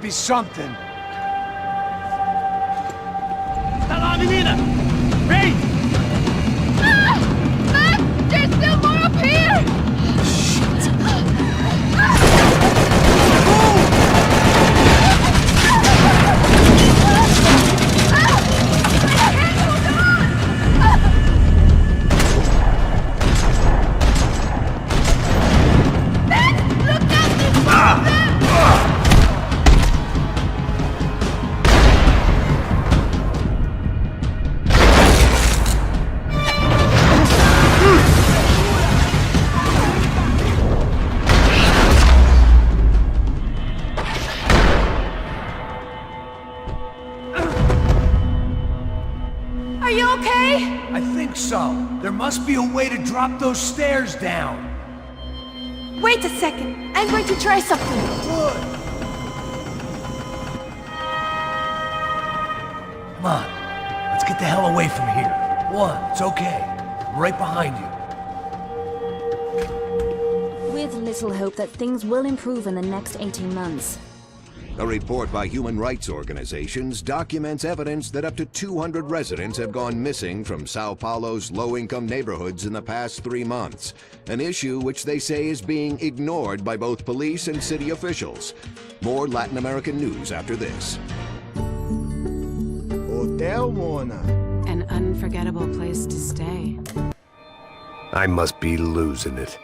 be something. Tá lá, menina! Vem! Ah! Max, there's still more up here! Are you okay? I think so. There must be a way to drop those stairs down. Wait a second. I'm going to try something. Good. Come on. Let's get the hell away from here. One, it's okay. I'm right behind you. With little hope that things will improve in the next 18 months. A report by human rights organizations documents evidence that up to 200 residents have gone missing from São Paulo's low-income neighborhoods in the past 3 months, an issue which they say is being ignored by both police and city officials. More Latin American news after this. Hotel Mona. An unforgettable place to stay. I must be losing it.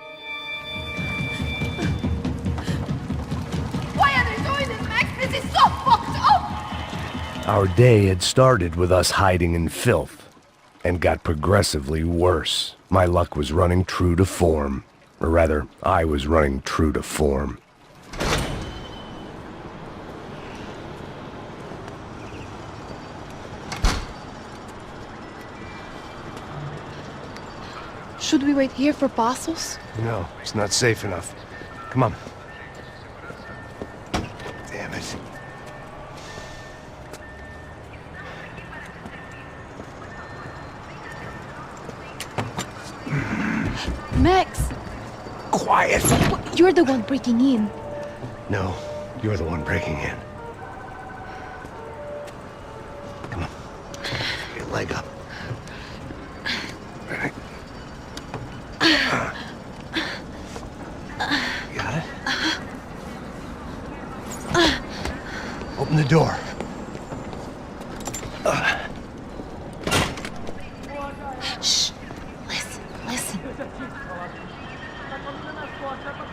Why are they doing this, Max? This is so fucked up! Our day had started with us hiding in filth, and got progressively worse. My luck was running true to form. Or rather, I was running true to form. Should we wait here for Passos? No, it's not safe enough. Come on. Damn it. Max, Quiet! you're the one breaking in. No, you're the one breaking in. Come on. Get your leg up. Right. Got it? Open the door. Shh. Listen.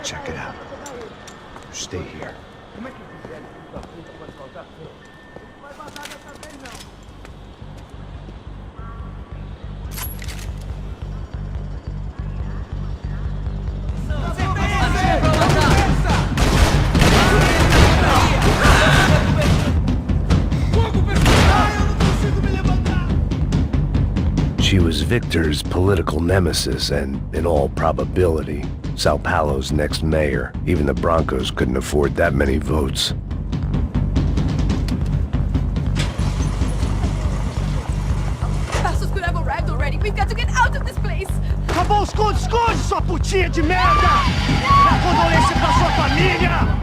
Check it out. Stay here. She was Victor's political nemesis and, in all probability, São Paulo's next mayor. Even the Brancos couldn't afford that many votes. Passos could have arrived already. We've got to get out of this place! Acabou, esconde, sua putinha de merda! Minha condolência pra sua família!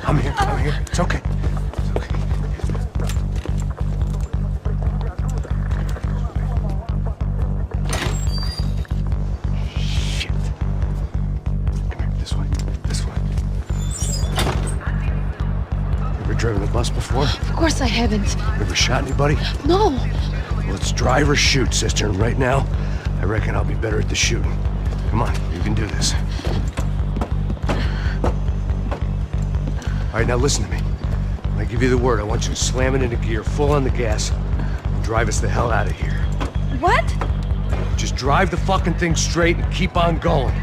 I'm here. It's okay. It's okay. Shit. Come here, this way. Ever driven a bus before? Of course I haven't. Ever shot anybody? No. Well, it's drive or shoot, sister, and right now, I reckon I'll be better at the shooting. Come on, you can do this. All right, now listen to me. When I give you the word, I want you to slam it into gear, full on the gas, and drive us the hell out of here. What? Just drive the fucking thing straight and keep on going.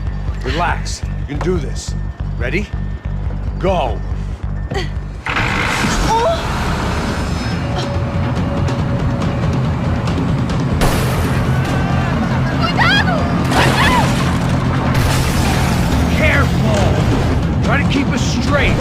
Relax. You can do this. Ready? Go. Careful! Try to keep us straight.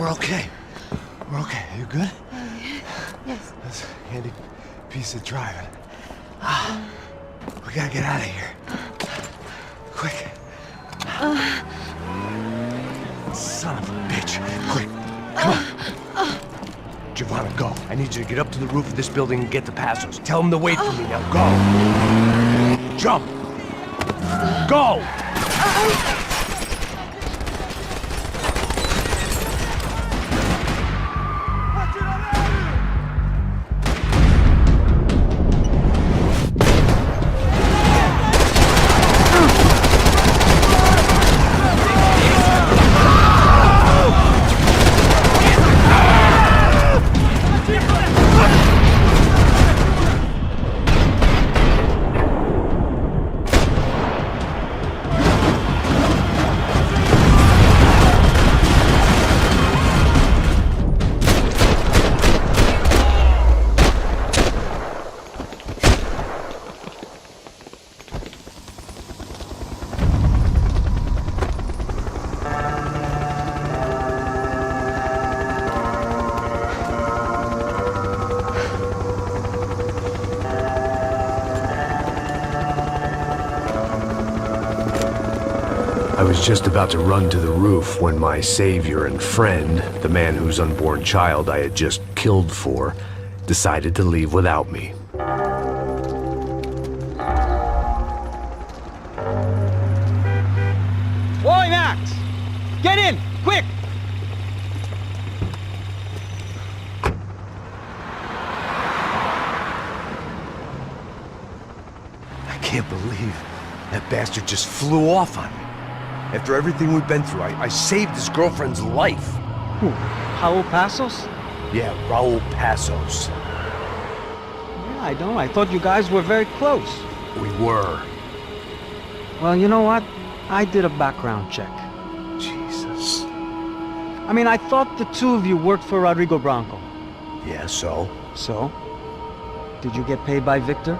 We're okay. We're okay. You good? Yes. That's a handy piece of driving. We gotta get out of here. Quick. Son of a bitch. Quick. Come on. Giovanna, go. I need you to get up to the roof of this building and get the Passos. Tell them to wait for me. Now go. Jump. Go! I was just about to run to the roof when my savior and friend, the man whose unborn child I had just killed for, decided to leave without me. Oi, Max! Get in! Quick! I can't believe that bastard just flew off on me. After everything we've been through, I saved his girlfriend's life. Who? Raúl Passos? Yeah, Raúl Passos. Yeah, I know. I thought you guys were very close. We were. Well, you know what? I did a background check. Jesus. I mean, I thought the two of you worked for Rodrigo Branco. Yeah, so? So? Did you get paid by Victor?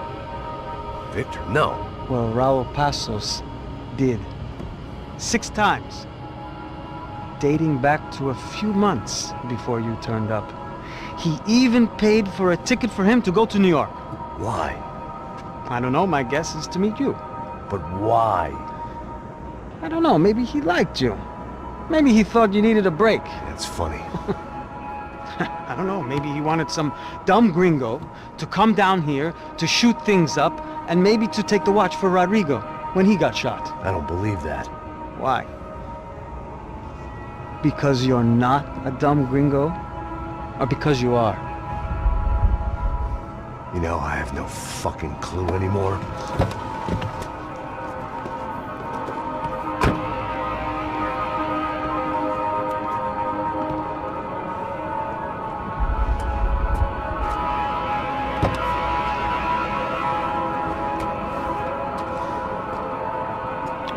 Victor, no. Well, Raúl Passos did. 6 times. Dating back to a few months before you turned up. He even paid for a ticket for him to go to New York. Why? I don't know, my guess is to meet you. But why? I don't know, maybe he liked you. Maybe he thought you needed a break. That's funny. I don't know, maybe he wanted some dumb gringo to come down here to shoot things up and maybe to take the watch for Rodrigo when he got shot. I don't believe that. Why? Because you're not a dumb gringo? Or because you are? You know, I have no fucking clue anymore.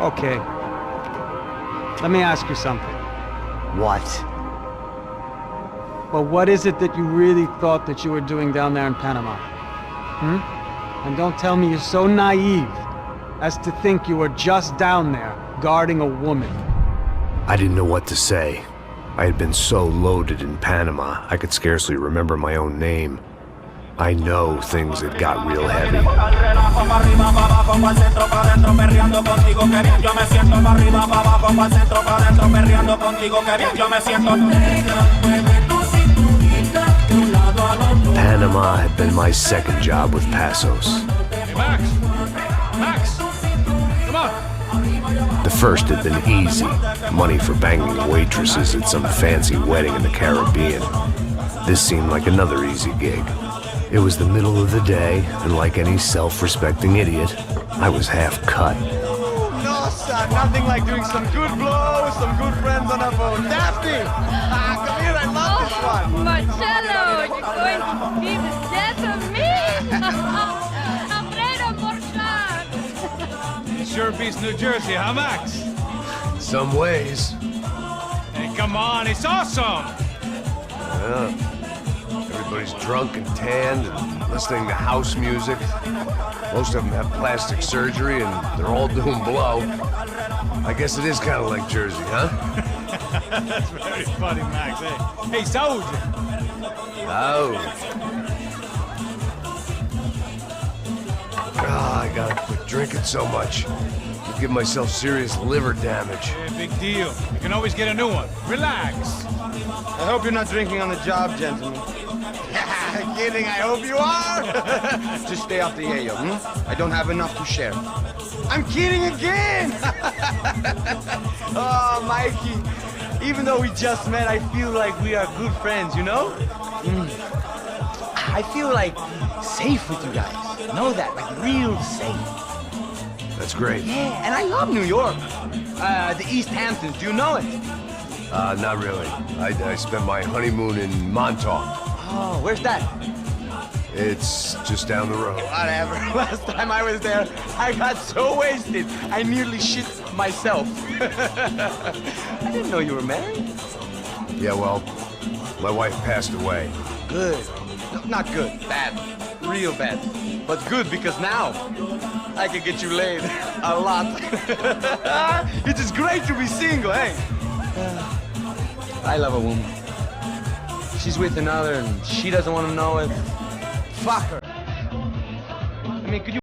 Okay. Let me ask you something. What? Well, what is it that you really thought that you were doing down there in Panama? And don't tell me you're so naive as to think you were just down there guarding a woman. I didn't know what to say. I had been so loaded in Panama, I could scarcely remember my own name. I know things had got real heavy. Panama had been my second job with Passos. Hey, Max! Max! Come on! The first had been easy. Money for banging waitresses at some fancy wedding in the Caribbean. This seemed like another easy gig. It was the middle of the day, and like any self-respecting idiot, I was half cut. No, son, nothing like doing some good blows, some good friends on a boat. Daphne! Come here, I love this one. Marcello, you're going to be the death of me! Alfredo Porchat! It sure beats New Jersey, huh, Max? Some ways. Hey, come on, it's awesome! Yeah. Everybody's drunk and tanned and listening to house music. Most of them have plastic surgery and they're all doing blow. I guess it is kind of like Jersey, huh? That's very funny, Max. Hey, Saúde. I gotta quit drinking so much. Could give myself serious liver damage. Yeah, big deal. You can always get a new one. Relax. I hope you're not drinking on the job, gentlemen. Kidding, I hope you are. Just stay off the yayo, I don't have enough to share. I'm kidding again. Oh, Mikey, even though we just met, I feel like we are good friends, you know? I feel like safe with you guys. Know that, like real safe. That's great. Yeah, and I love New York. The East Hamptons, do you know it? Not really. I spent my honeymoon in Montauk. Oh, where's that? It's just down the road. Whatever. Last time I was there, I got so wasted, I nearly shit myself. I didn't know you were married. Yeah, well, my wife passed away. Good. No, not good. Bad. Real bad. But good because now I can get you laid a lot. It is great to be single, hey? I love a woman. She's with another and she doesn't want to know it. Fuck her. I mean, could you...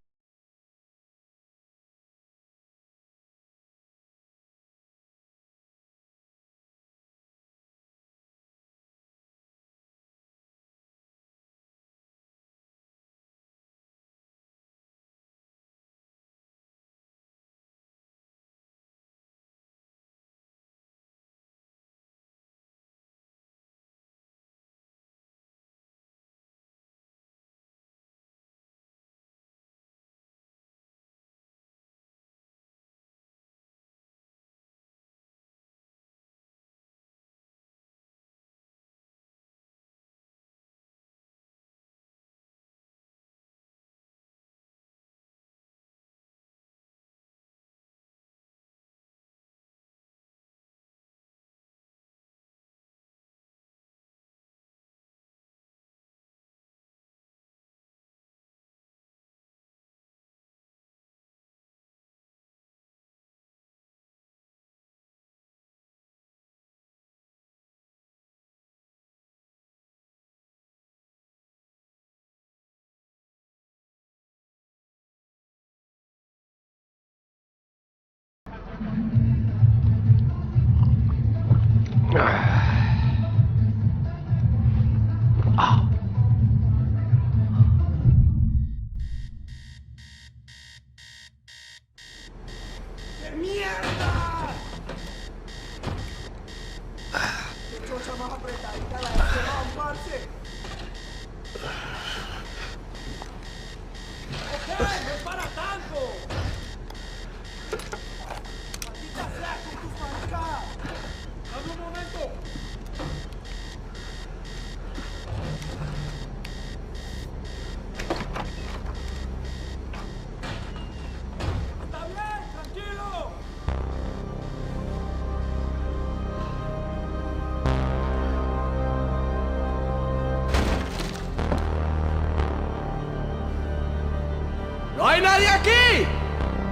¡No hay nadie aquí!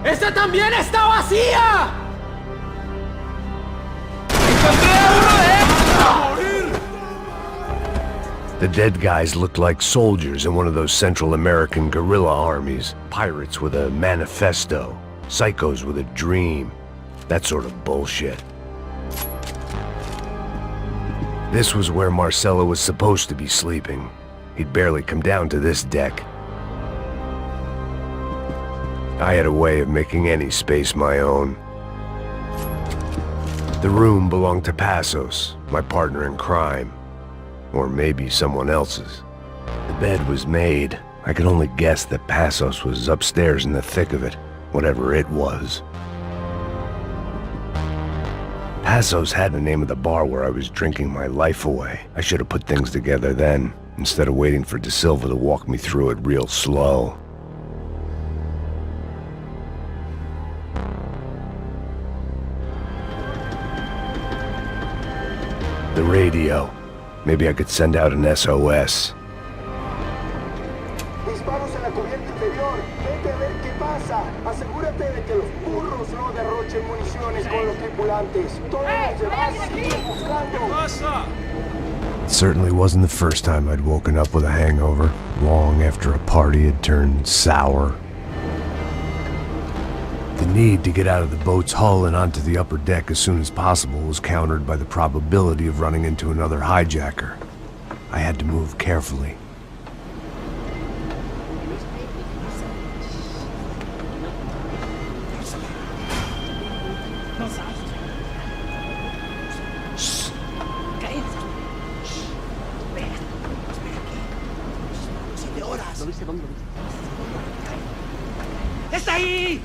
¡Esta también está vacía! ¡Encontré a uno de ellos a morir! The dead guys looked like soldiers in one of those Central American guerrilla armies. Pirates with a manifesto. Psychos with a dream. That sort of bullshit. This was where Marcelo was supposed to be sleeping. He'd barely come down to this deck. I had a way of making any space my own. The room belonged to Passos, my partner in crime. Or maybe someone else's. The bed was made. I could only guess that Passos was upstairs in the thick of it, whatever it was. Passos had the name of the bar where I was drinking my life away. I should have put things together then, instead of waiting for De Silva to walk me through it real slow. The radio. Maybe I could send out an SOS. Disparos en la cubierta interior. Vente a ver qué pasa. Asegúrate de que los burros no derrochen municiones con los tripulantes. Todos los demás siguen buscando. It certainly wasn't the first time I'd woken up with a hangover, long after a party had turned sour. The need to get out of the boat's hull and onto the upper deck as soon as possible was countered by the probability of running into another hijacker. I had to move carefully. ¡Está ahí!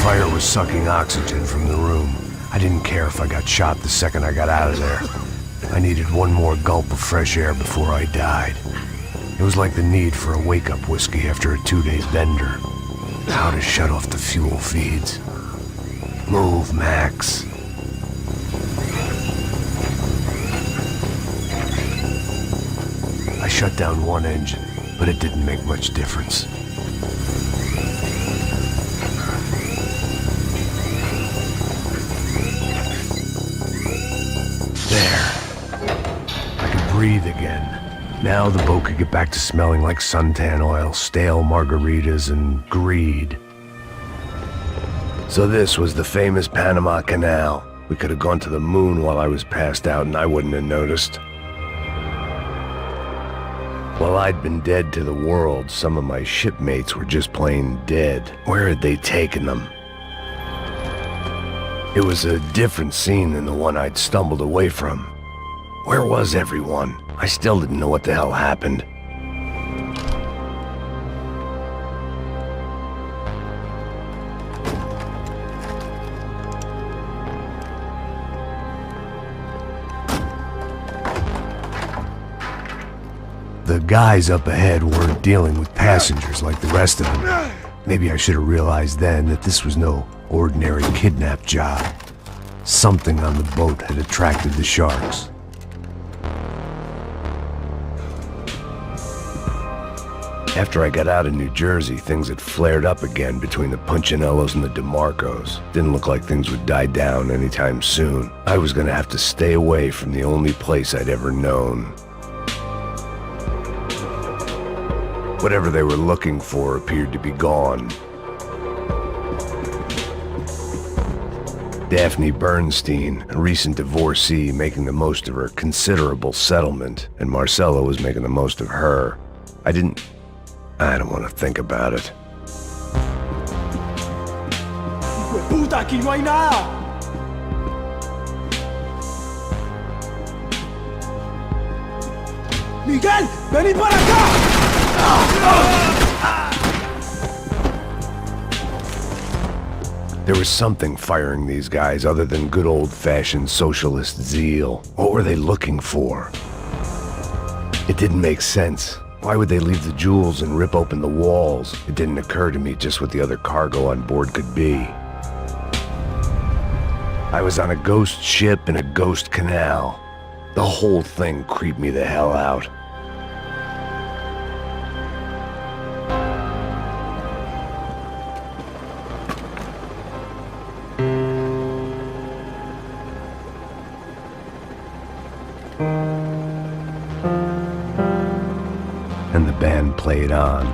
Fire was sucking oxygen from the room. I didn't care if I got shot the second I got out of there. I needed one more gulp of fresh air before I died. It was like the need for a wake-up whiskey after a 2-day bender. How to shut off the fuel feeds. Move, Max. I shut down one engine, but it didn't make much difference. Breathe again. Now the boat could get back to smelling like suntan oil, stale margaritas, and greed. So this was the famous Panama Canal. We could have gone to the moon while I was passed out and I wouldn't have noticed. While I'd been dead to the world, some of my shipmates were just plain dead. Where had they taken them? It was a different scene than the one I'd stumbled away from. Where was everyone? I still didn't know what the hell happened. The guys up ahead weren't dealing with passengers like the rest of them. Maybe I should have realized then that this was no ordinary kidnap job. Something on the boat had attracted the sharks. After I got out of New Jersey, things had flared up again between the Punchinellos and the DeMarcos. Didn't look like things would die down anytime soon. I was gonna have to stay away from the only place I'd ever known. Whatever they were looking for appeared to be gone. Daphne Bernstein, a recent divorcee, making the most of her considerable settlement, and Marcella was making the most of her. I don't want to think about it. ¡Puta, aquí no hay nada! ¡Miguel, vení para acá! There was something firing these guys other than good old-fashioned socialist zeal. What were they looking for? It didn't make sense. Why would they leave the jewels and rip open the walls? It didn't occur to me just what the other cargo on board could be. I was on a ghost ship in a ghost canal. The whole thing creeped me the hell out. And the band played on.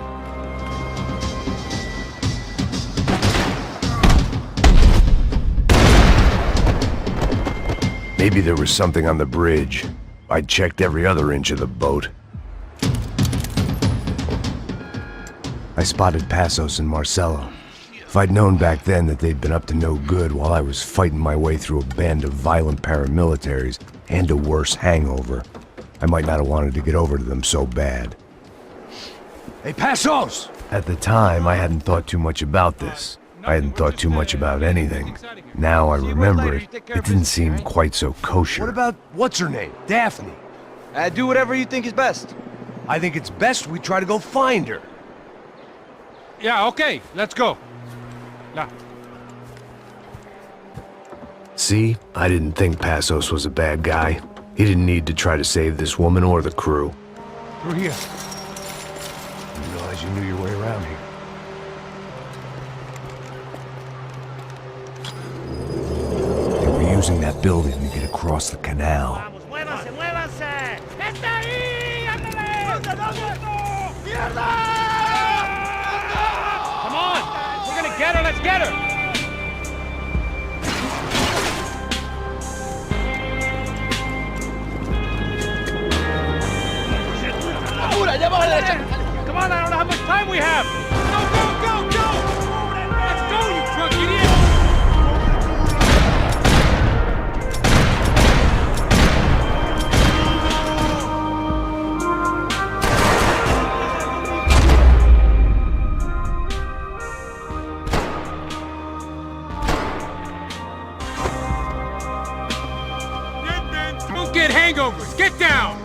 Maybe there was something on the bridge. I'd checked every other inch of the boat. I spotted Passos and Marcelo. If I'd known back then that they'd been up to no good while I was fighting my way through a band of violent paramilitaries and a worse hangover, I might not have wanted to get over to them so bad. Hey, Passos! At the time, I hadn't thought too much about this. I hadn't thought too much about anything. Now I remember it, it didn't seem quite so kosher. What about, what's her name? Daphne? Do whatever you think is best. I think it's best we try to go find her. Yeah, okay, let's go. Now. See? I didn't think Passos was a bad guy. He didn't need to try to save this woman or the crew. Through here. I didn't realize you knew your way around here. They were using that building to get across the canal. ¡Muévanse, muévanse! ¡Está ahí! ¡Ándale! ¡Mierda! Come on! We're gonna get her, let's get her! Come on, I don't know how much time we have! Go, go, go, go! Let's go, you drunk idiot! Don't get hangovers! Get down!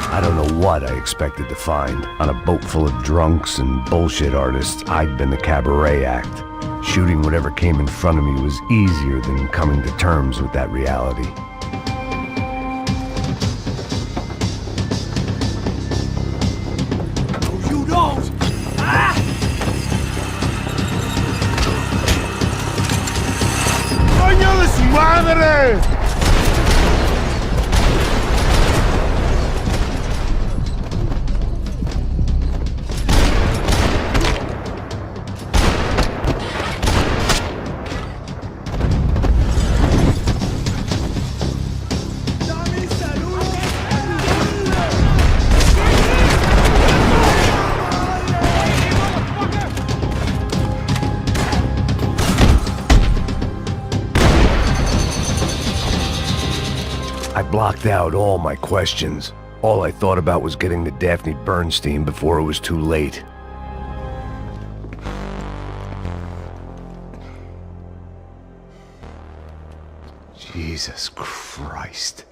I don't know what I expected to find. On a boat full of drunks and bullshit artists, I'd been the cabaret act. Shooting whatever came in front of me was easier than coming to terms with that reality. No, you don't! Ah! ¡Coño de su madre! I blocked out all my questions. All I thought about was getting to Daphne Bernstein before it was too late. Jesus Christ.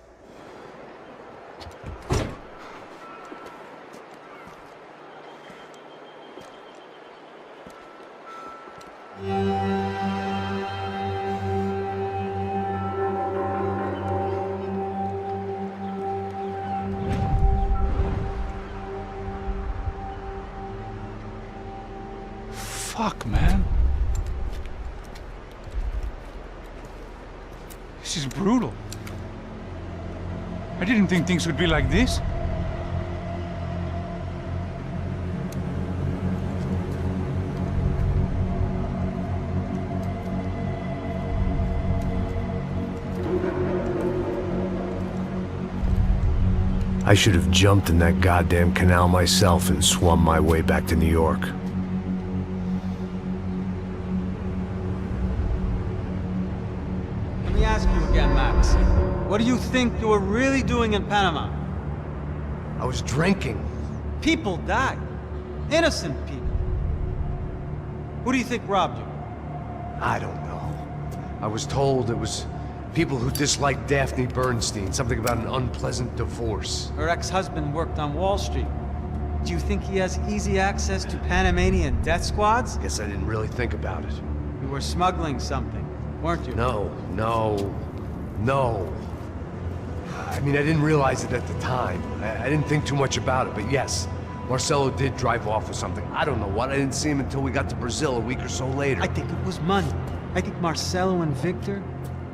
Fuck, man. This is brutal. I didn't think things would be like this. I should have jumped in that goddamn canal myself and swum my way back to New York. Let me ask you again, Max. What do you think you were really doing in Panama? I was drinking. People died. Innocent people. Who do you think robbed you? I don't know. I was told it was people who disliked Daphne Bernstein, something about an unpleasant divorce. Her ex-husband worked on Wall Street. Do you think he has easy access to Panamanian death squads? Guess I didn't really think about it. You were smuggling something, weren't you? No. I mean, I didn't realize it at the time. I didn't think too much about it, but yes, Marcelo did drive off with something. I don't know what. I didn't see him until we got to Brazil a week or so later. I think it was money. I think Marcelo and Victor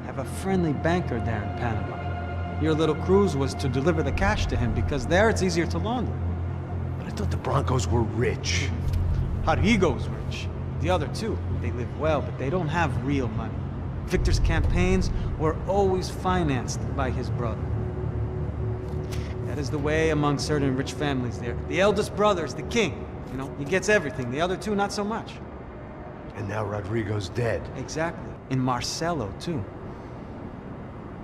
have a friendly banker there in Panama. Your little cruise was to deliver the cash to him because there it's easier to launder. But I thought the Broncos were rich. Rodrigo's rich. The other two, they live well, but they don't have real money. Victor's campaigns were always financed by his brother. That is the way among certain rich families there. The eldest brother's the king. You know, he gets everything. The other two, not so much. And now Rodrigo's dead. Exactly. And Marcelo, too.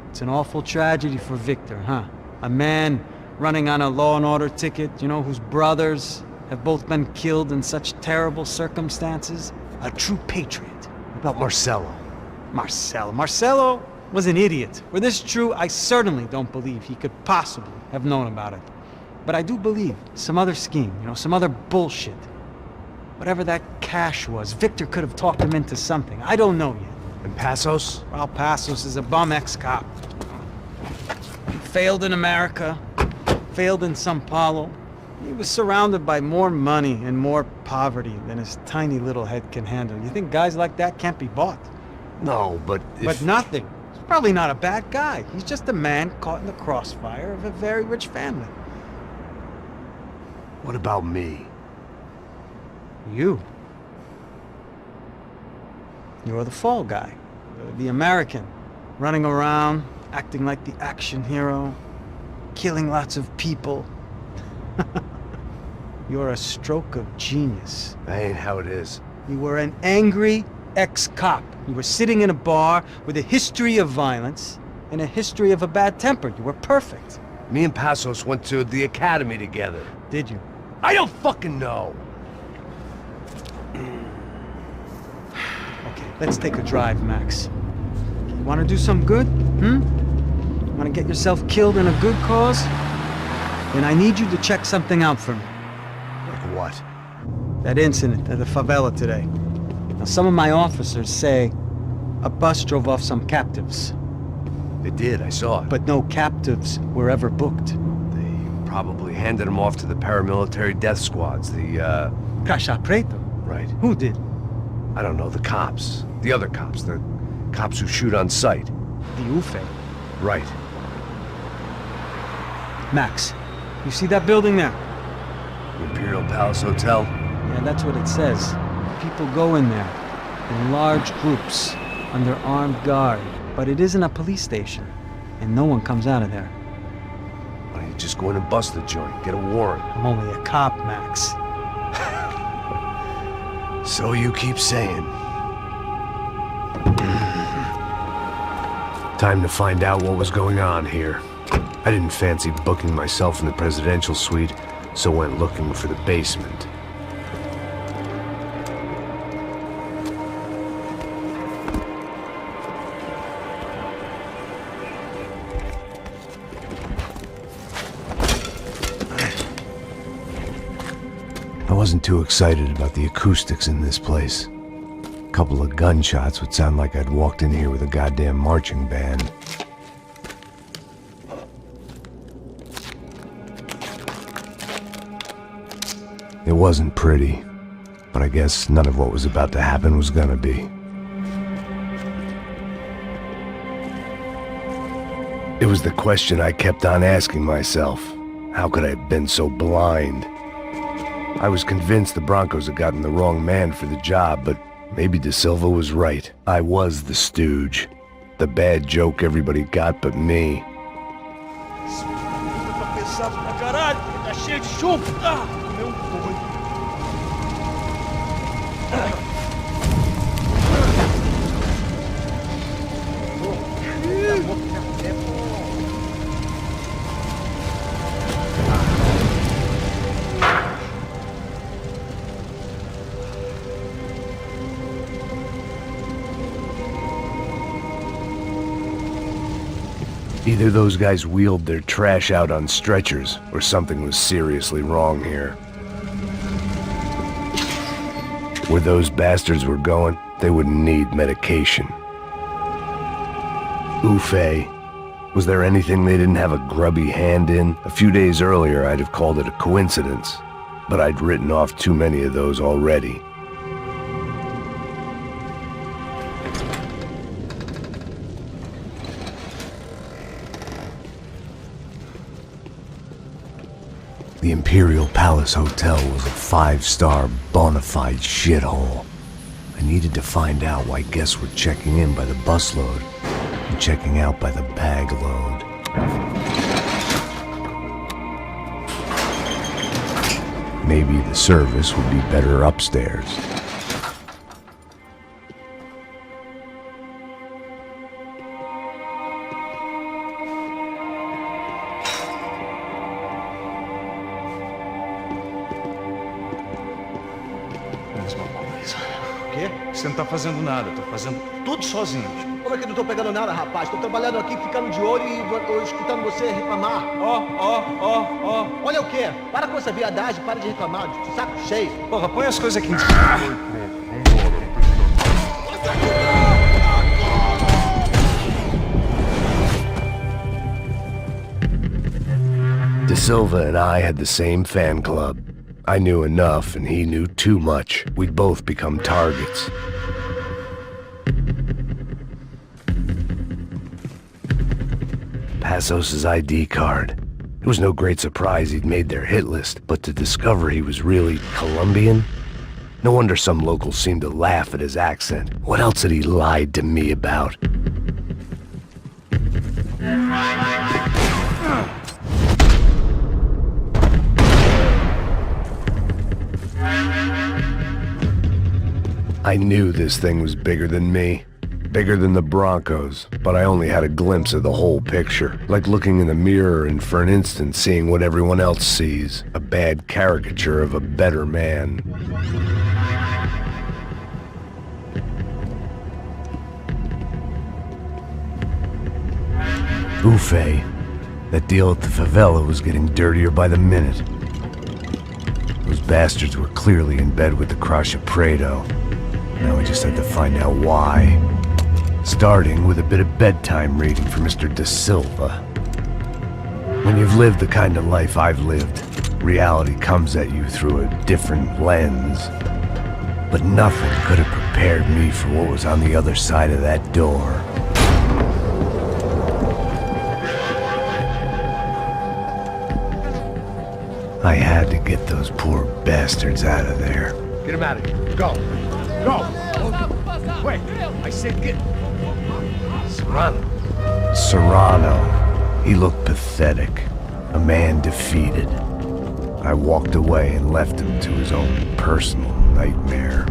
It's an awful tragedy for Victor, huh? A man running on a law and order ticket, you know, whose brothers have both been killed in such terrible circumstances. A true patriot. about Marcelo? Marcelo was an idiot. Were this true, I certainly don't believe he could possibly have known about it. But I do believe some other scheme, some other bullshit. Whatever that cash was, Victor could have talked him into something. I don't know yet. And Passos? Raúl Passos is a bum ex-cop. He failed in America, failed in São Paulo. He was surrounded by more money and more poverty than his tiny little head can handle. You think guys like that can't be bought? No, but But nothing. He's probably not a bad guy. He's just a man caught in the crossfire of a very rich family. What about me? You. You're the fall guy. The American. Running around, acting like the action hero. Killing lots of people. You're a stroke of genius. That ain't how it is. You were an angry ex-cop. You were sitting in a bar with a history of violence and a history of a bad temper. You were perfect. Me and Passos went to the academy together. Did you? I don't fucking know. Okay, let's take a drive, Max. You want to do some good? Want to get yourself killed in a good cause? Then I need you to check something out for me. Like what? That incident at the favela today. Now, some of my officers say a bus drove off some captives. They did, I saw it. But no captives were ever booked. They probably handed them off to the paramilitary death squads, the, Caixa Preta? Right. Who did? I don't know, the cops. The other cops, the cops who shoot on sight. The UFE. Right. Max, you see that building there? The Imperial Palace Hotel? Yeah, that's what it says. People go in there, in large groups, under armed guard. But it isn't a police station, and no one comes out of there. Why don't you just go in and bust the joint, get a warrant? I'm only a cop, Max. So you keep saying. Time to find out what was going on here. I didn't fancy booking myself in the presidential suite, so went looking for the basement. I wasn't too excited about the acoustics in this place. A couple of gunshots would sound like I'd walked in here with a goddamn marching band. It wasn't pretty, but I guess none of what was about to happen was gonna be. It was the question I kept on asking myself. How could I have been so blind? I was convinced the Broncos had gotten the wrong man for the job, but maybe De Silva was right. I was the stooge. The bad joke everybody got but me. Either those guys wheeled their trash out on stretchers, or something was seriously wrong here. Where those bastards were going, they wouldn't need medication. Ufe. Was there anything they didn't have a grubby hand in? A few days earlier, I'd have called it a coincidence, but I'd written off too many of those already. The Imperial Palace Hotel was a 5-star bona fide shithole. I needed to find out why guests were checking in by the busload and checking out by the bag load. Maybe the service would be better upstairs. você não tá fazendo nada, eu tô fazendo tudo sozinho. Como é que não tô pegando nada, rapaz? Tô trabalhando aqui, ficando de olho e escutando você reclamar. Ó. Olha o quê? Para com essa viadagem, para de reclamar, de saco cheio. Porra, põe as coisas aqui em De Silva and I had the same fan club. I knew enough and he knew too much. We'd both become targets. Passos' ID card. It was no great surprise he'd made their hit list, but to discover he was really Colombian? No wonder some locals seemed to laugh at his accent. What else had he lied to me about? I knew this thing was bigger than me. Bigger than the Broncos, but I only had a glimpse of the whole picture. Like looking in the mirror and for an instant seeing what everyone else sees. A bad caricature of a better man. Buffet. That deal at the favela was getting dirtier by the minute. Those bastards were clearly in bed with the Crusher Prado. Now we just had to find out why. Starting with a bit of bedtime reading for Mr. De Silva. When you've lived the kind of life I've lived, reality comes at you through a different lens. But nothing could have prepared me for what was on the other side of that door. I had to get those poor bastards out of there. Get him out of here. Go. Wait, I said get... Serrano. He looked pathetic. A man defeated. I walked away and left him to his own personal nightmare.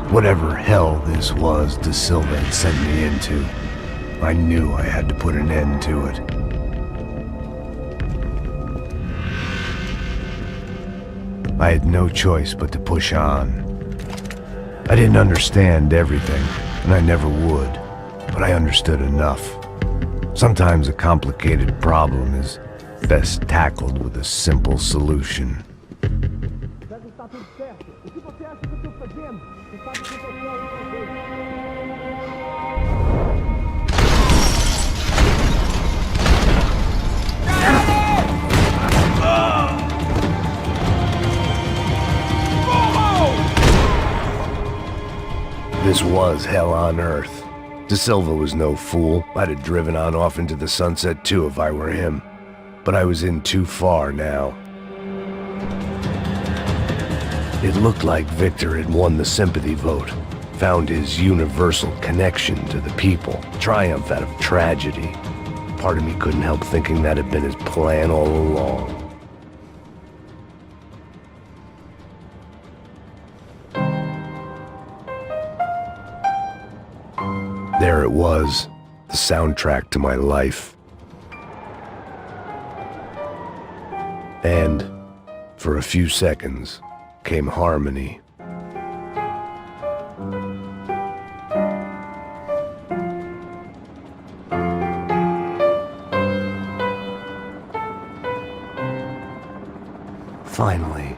Whatever hell this was De Silva had sent me into, I knew I had to put an end to it. I had no choice but to push on. I didn't understand everything, and I never would, but I understood enough. Sometimes a complicated problem is best tackled with a simple solution. This was hell on earth. De Silva was no fool. I'd have driven on off into the sunset too if I were him. But I was in too far now. It looked like Victor had won the sympathy vote, found his universal connection to the people, triumph out of tragedy. Part of me couldn't help thinking that had been his plan all along. There it was, the soundtrack to my life. And, for a few seconds, came harmony. Finally.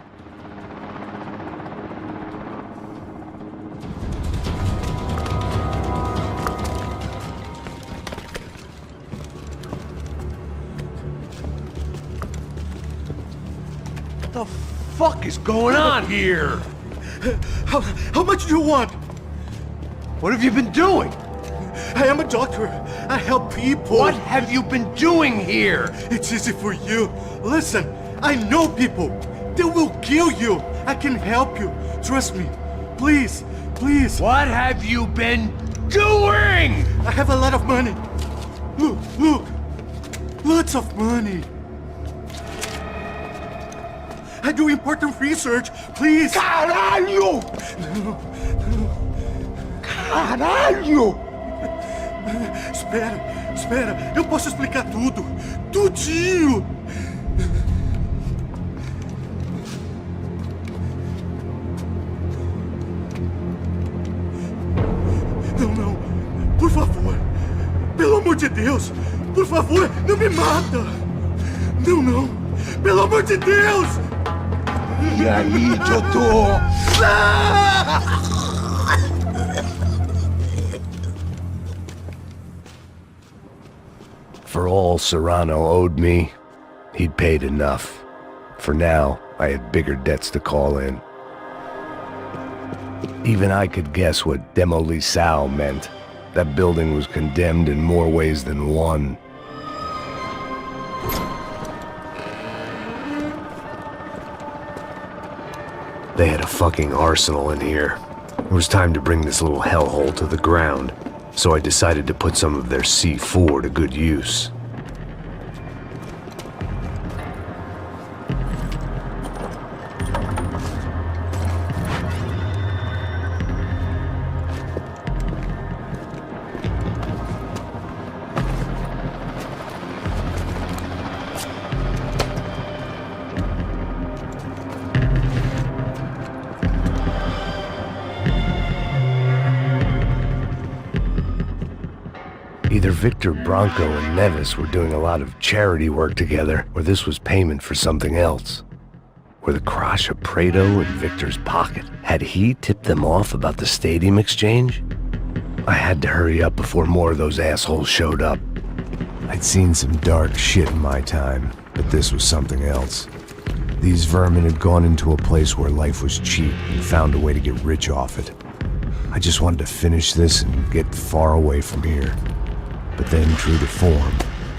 What the fuck is going on here? How much do you want? What have you been doing? I am a doctor. I help people. What have you been doing here? It's easy for you. Listen, I know people. They will kill you. I can help you. Trust me. Please, please. What have you been doing? I have a lot of money. Look, look. Lots of money. I do important research. Please. Caralho! Caralho! Espera, Espera, eu posso explicar tudo. Tudinho. Não. Por favor. Pelo amor de Deus. Por favor, não me mata. Não. Pelo amor de Deus. E aí, Jotô? For all Serrano owed me, he'd paid enough. For now, I had bigger debts to call in. Even I could guess what demolição meant. That building was condemned in more ways than one. They had a fucking arsenal in here. It was time to bring this little hellhole to the ground, so I decided to put some of their C4 to good use. Either Victor Branco and Neves were doing a lot of charity work together, or this was payment for something else. Were the Crasha Prado in Victor's pocket? Had he tipped them off about the stadium exchange? I had to hurry up before more of those assholes showed up. I'd seen some dark shit in my time, but this was something else. These vermin had gone into a place where life was cheap and found a way to get rich off it. I just wanted to finish this and get far away from here. But then, true to form,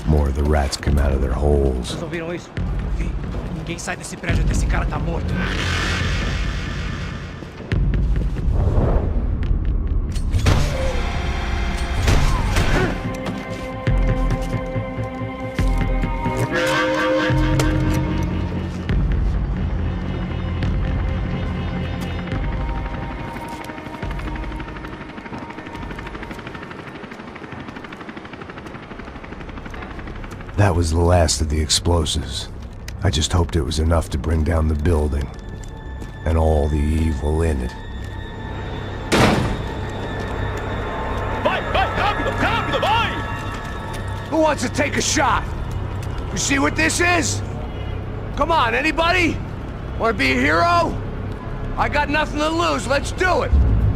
more of the rats come out of their holes. Vocês ouviram isso? Vi. Ninguém sai desse prédio até esse cara tá morto. That was the last of the explosives. I just hoped it was enough to bring down the building, and all the evil in it. Vai, rápido, vai! Who wants to take a shot? You see what this is? Come on, anybody? Want to be a hero? I got nothing to lose, let's do it!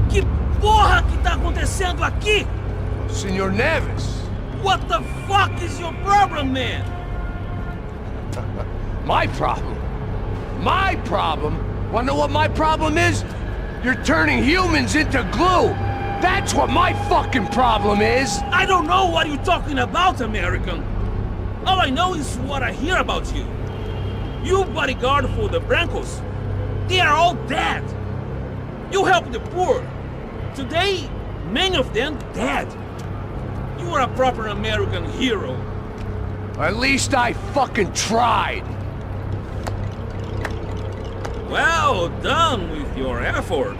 Que porra que tá acontecendo aqui? Senor Neves. What the fuck is your problem, man? My problem? My problem? Wanna know what my problem is? You're turning humans into glue! That's what my fucking problem is! I don't know what you're talking about, American. All I know is what I hear about you. You bodyguard for the Brancos. They are all dead. You help the poor. Today, many of them dead. You are a proper American hero. At least I fucking tried. Well done with your effort.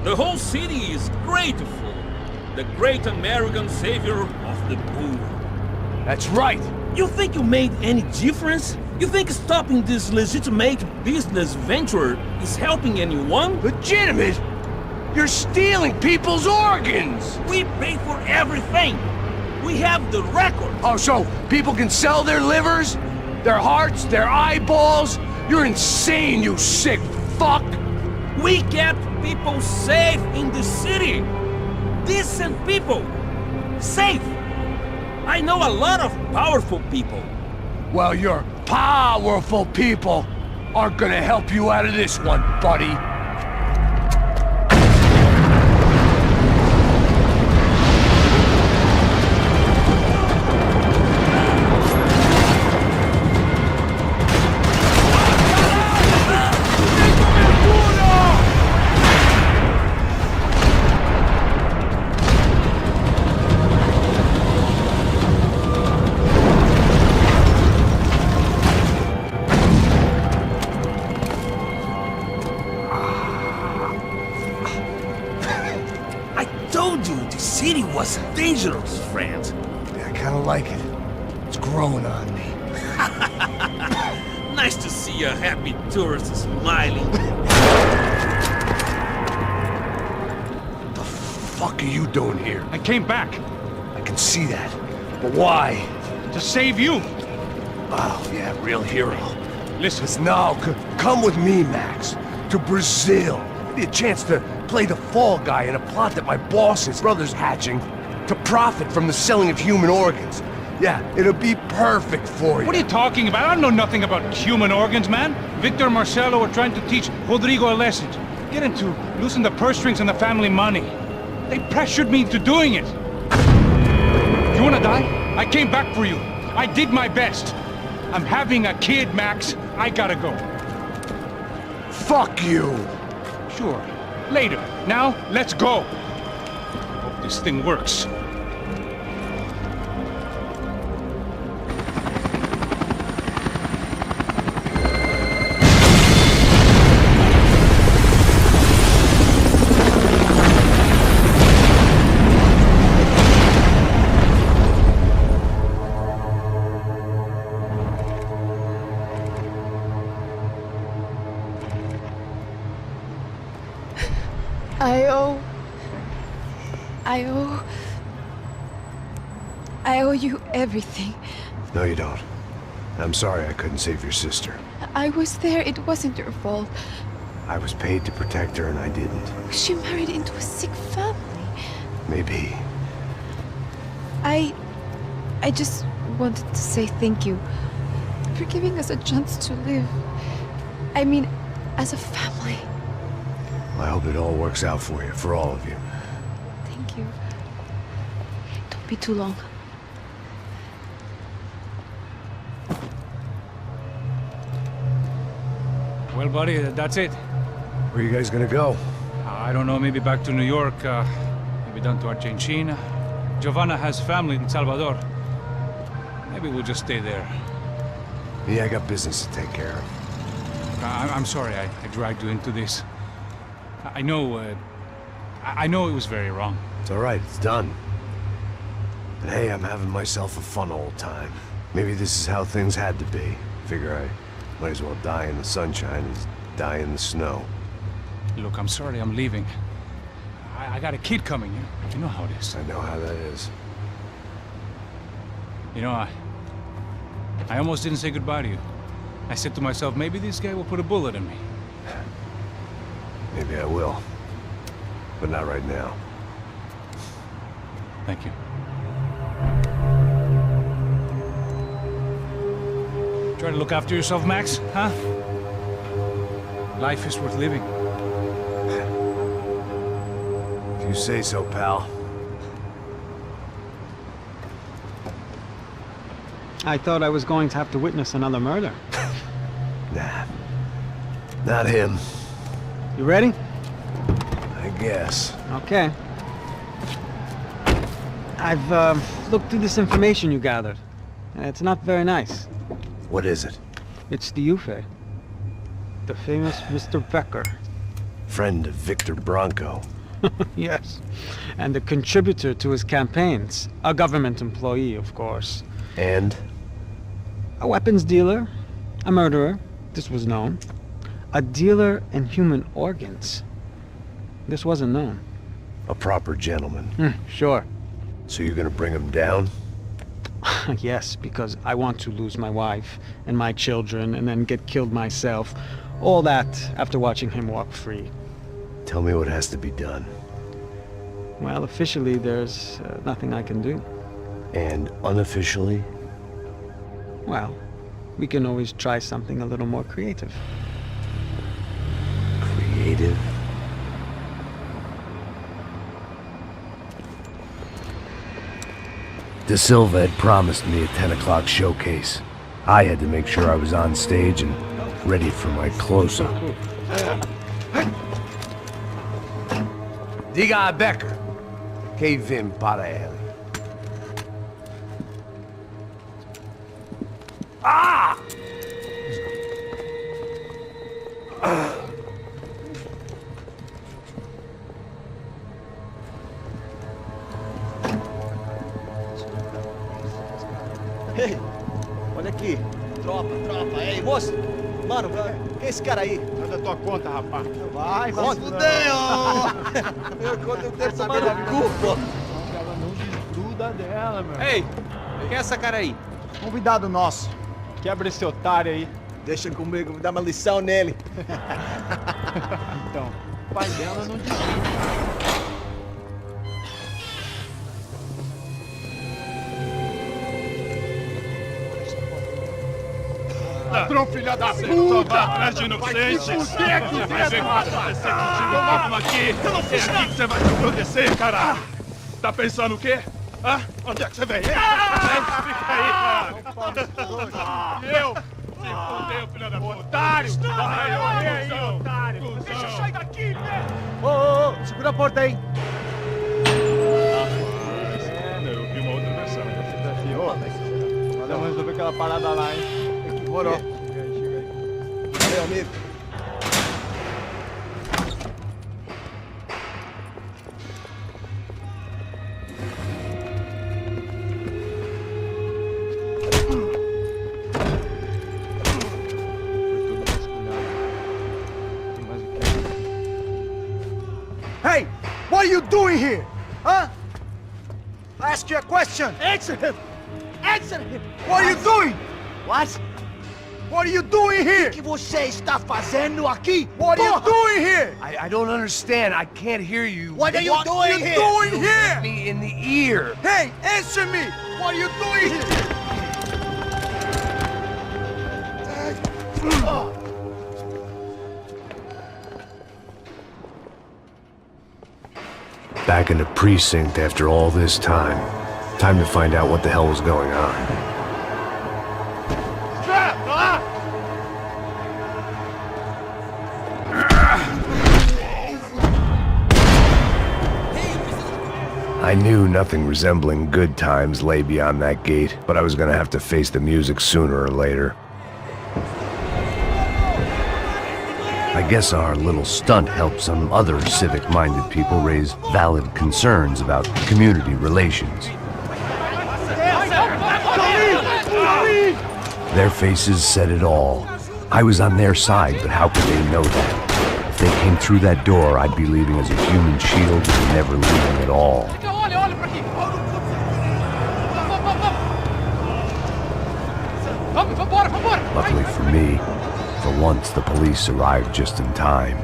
The whole city is grateful. The great American savior of the poor. That's right. You think you made any difference? You think stopping this legitimate business venture is helping anyone? Legitimate? You're stealing people's organs! We pay for everything! We have the record! Oh, so people can sell their livers? Their hearts? Their eyeballs? You're insane, you sick fuck! We kept people safe in the city! Decent people! Safe! I know a lot of powerful people. Well, your powerful people aren't gonna help you out of this one, buddy. Was dangerous, friend. kind of like it. It's growing on me. Nice to see a happy tourist smiling. What the fuck are you doing here? I came back I can see that. But why? to save you. Oh, yeah, real hero. Listen, Now, come with me, Max. To Brazil. Be a chance to play the fall guy in a plot that my boss's brother's hatching to profit from the selling of human organs. Yeah, it'll be perfect for you. what are you talking about? I don't know nothing about human organs, man. Victor and Marcelo were trying to teach Rodrigo a lesson. Get him to loosen the purse strings and the family money. They pressured me into doing it. You wanna die? I came back for you. I did my best. I'm having a kid, Max. I gotta go. Fuck you! Sure. Later. Now, let's go. Hope this thing works. I owe you everything. No, you don't. I'm sorry I couldn't save your sister. I was there, it wasn't your fault. I was paid to protect her and I didn't. She married into a sick family. Maybe. I just wanted to say thank you for giving us a chance to live. I mean, as a family. I hope it all works out for you, for all of you. Thank you. Don't be too long. Well, buddy, that's it. Where are you guys gonna go? I don't know, maybe back to New York, maybe down to Argentina. Giovanna has family in Salvador. Maybe we'll just stay there. Yeah, I got business to take care of. I'm sorry I dragged you into this. I know it was very wrong. It's all right, it's done. And hey, I'm having myself a fun old time. Maybe this is how things had to be. Figure I might as well die in the sunshine as die in the snow. Look, I'm sorry I'm leaving. I got a kid coming, you know how it is. I know how that is. You know, I almost didn't say goodbye to you. I said to myself, maybe this guy will put a bullet in me. Maybe I will. But not right now. Thank you. Try to look after yourself, Max, huh? Life is worth living. If you say so, pal. I thought I was going to have to witness another murder. Nah. Not him. You ready? I guess. Okay. I've looked through this information you gathered. And it's not very nice. What is it? It's the Ufe. The famous Mr. Becker. Friend of Victor Branco. Yes. And a contributor to his campaigns. A government employee, of course. And? A weapons dealer. A murderer. This was known. A dealer in human organs. This wasn't known. A proper gentleman. Sure. So you're gonna bring him down? Yes, because I want to lose my wife and my children and then get killed myself. All that after watching him walk free. Tell me what has to be done. Well, officially there's nothing I can do. And unofficially? Well, we can always try something a little more creative. Creative? De Silva had promised me a 10 o'clock showcase. I had to make sure I was on stage and ready for my close-up. Diga a Becker. Que vim para ele. Ah! aqui. Tropa. Ei, moço. Mano, quem é esse cara aí? Manda tua conta, rapaz. Vai, fudeu! Meu conta eu quero saber da culpa. Ela não desgruda dela, meu. Ei, quem é essa cara aí? Convidado nosso. Quebra esse otário aí. Deixa comigo, vou dar uma lição nele. Então, o pai dela não desgruda. Ladrão, filha da puta! Vai atrás de inocentes! Vai ver o que vai acontecer contigo! Vamos aqui! Eu não fiz nada! Você vai te acontecer, caralho! Tá pensando o quê? Hã? Onde é que você vem? Fica aí, cara! E eu? Se fodeu, filha da puta! Otário! Vai, ô, otário! Deixa eu sair daqui, né? Ô, segura a porta aí! Eu vi uma outra versão. Vamos resolver aquela parada lá, hein? Morou. Chega aí. Valeu, amigo. Hey, what are you doing here? Huh? I ask you a question. Answer him! What are you doing? What? What are you doing here? O que você está fazendo aqui? What are you doing here? I don't understand. I can't hear you. What are you doing here? Doing here? Me in the ear. Hey, answer me! What are you doing here? Back in the precinct after all this time. Time to find out what the hell was going on. I knew nothing resembling good times lay beyond that gate, but I was gonna have to face the music sooner or later. I guess our little stunt helped some other civic-minded people raise valid concerns about community relations. Their faces said it all. I was on their side, but how could they know that? If they came through that door, I'd be leaving as a human shield and never leaving at all. Luckily for me, for once the police arrived just in time.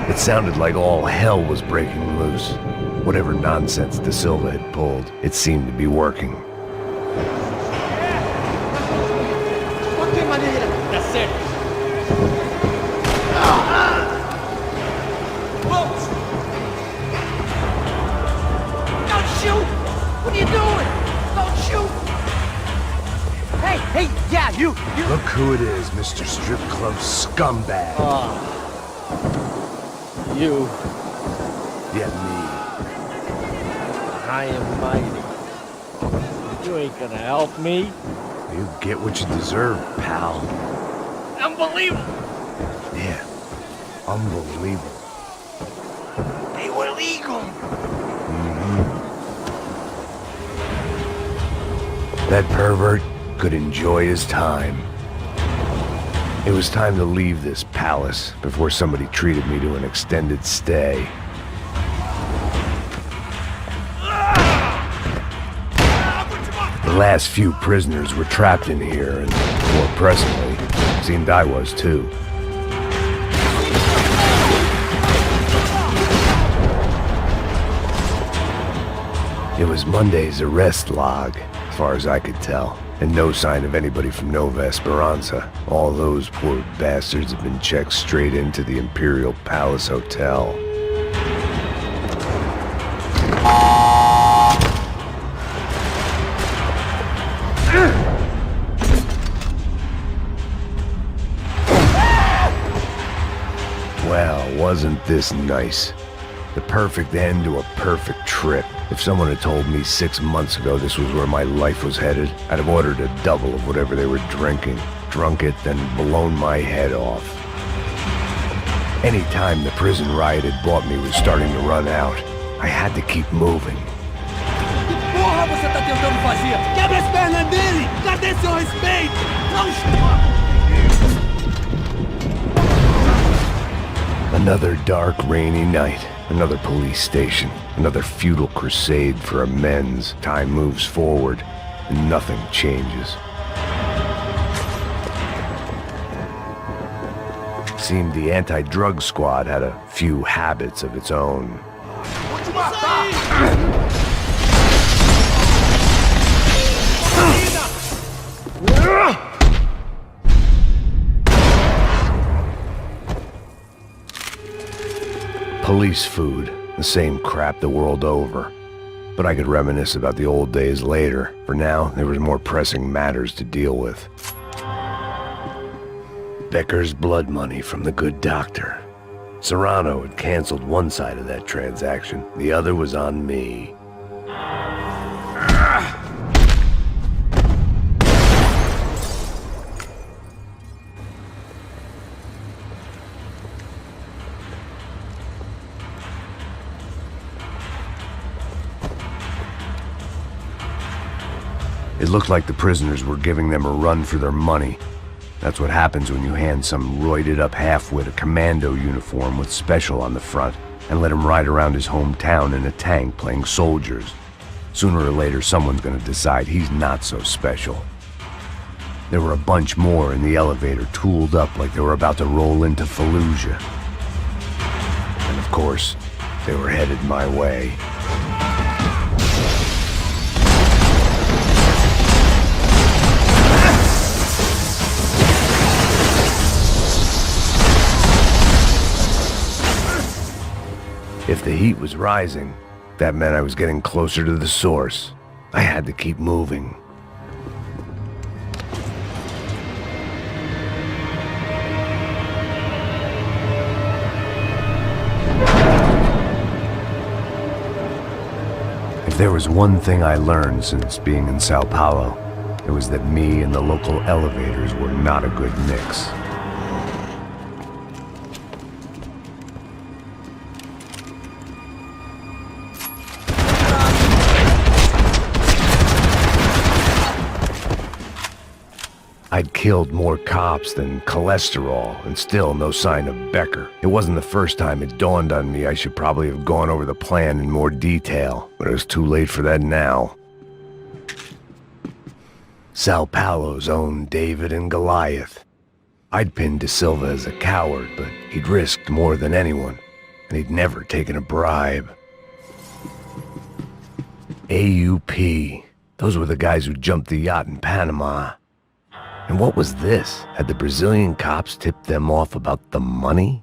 It sounded like all hell was breaking loose. Whatever nonsense De Silva had pulled, it seemed to be working. Don't shoot! What are you doing? Don't shoot! Hey, yeah, you! Look who it is, Mr. Strip Club Scumbag. You. Yeah, me. I am mighty. You ain't gonna help me. You get what you deserve, pal. Unbelievable! Yeah, unbelievable. They were legal. That pervert could enjoy his time. It was time to leave this palace before somebody treated me to an extended stay. The last few prisoners were trapped in here, and more presently, seemed I was too. It was Monday's arrest log, as far as I could tell, and no sign of anybody from Nova Esperança. All those poor bastards had been checked straight into the Imperial Palace Hotel. Well, wasn't this nice? The perfect end to a perfect trip. If someone had told me 6 months ago this was where my life was headed, I'd have ordered a double of whatever they were drinking, drunk it, then blown my head off. Any time the prison riot had bought me was starting to run out. I had to keep moving. Porra, você tá tentando tentando fazer? Quebra as pernas dele! Cadê seu respeito? Não Another dark, rainy night. Another police station. Another futile crusade for amends. Time moves forward, and nothing changes. Seemed the anti-drug squad had a few habits of its own. Police food, the same crap the world over. But I could reminisce about the old days later. For now, there was more pressing matters to deal with. Becker's blood money from the good doctor. Serrano had canceled one side of that transaction. The other was on me. It looked like the prisoners were giving them a run for their money. That's what happens when you hand some roided-up halfwit a commando uniform with special on the front and let him ride around his hometown in a tank playing soldiers. Sooner or later, someone's gonna decide he's not so special. There were a bunch more in the elevator, tooled up like they were about to roll into Fallujah. And of course, they were headed my way. If the heat was rising, that meant I was getting closer to the source. I had to keep moving. If there was one thing I learned since being in São Paulo, it was that me and the local elevators were not a good mix. I'd killed more cops than cholesterol, and still no sign of Becker. It wasn't the first time it dawned on me I should probably have gone over the plan in more detail, but it was too late for that now. São Paulo's own David and Goliath. I'd pinned De Silva as a coward, but he'd risked more than anyone, and he'd never taken a bribe. AUP. Those were the guys who jumped the yacht in Panama. And what was this? Had the Brazilian cops tipped them off about the money?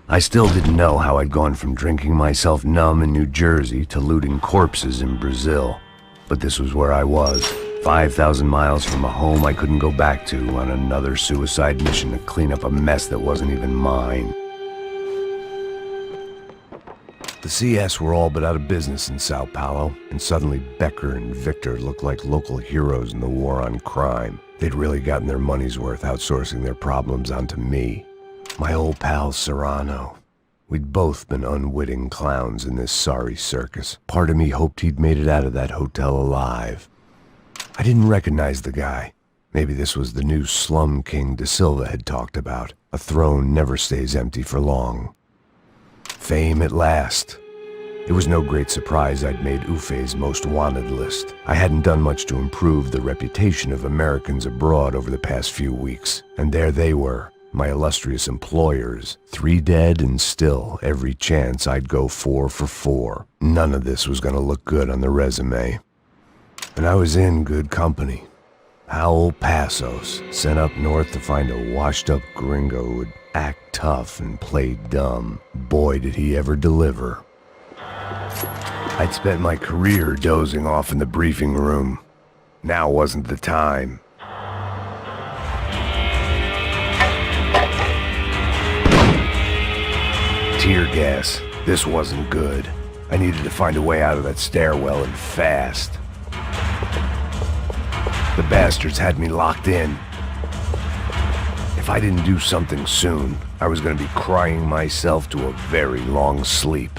I still didn't know how I'd gone from drinking myself numb in New Jersey to looting corpses in Brazil. But this was where I was, 5,000 miles from a home I couldn't go back to, on another suicide mission to clean up a mess that wasn't even mine. The CS were all but out of business in São Paulo, and suddenly Becker and Victor looked like local heroes in the war on crime. They'd really gotten their money's worth outsourcing their problems onto me. My old pal Serrano. We'd both been unwitting clowns in this sorry circus. Part of me hoped he'd made it out of that hotel alive. I didn't recognize the guy. Maybe this was the new slum king De Silva had talked about. A throne never stays empty for long. Fame at last. It was no great surprise I'd made Ufe's most wanted list. I hadn't done much to improve the reputation of Americans abroad over the past few weeks. And there they were, my illustrious employers. 3 dead and still every chance I'd go 4 for 4. None of this was gonna look good on the resume. And I was in good company. Raúl Passos, sent up north to find a washed-up gringo who would act tough and play dumb. Boy, did he ever deliver. I'd spent my career dozing off in the briefing room. Now wasn't the time. Tear gas. This wasn't good. I needed to find a way out of that stairwell and fast. The bastards had me locked in. If I didn't do something soon, I was going to be crying myself to a very long sleep.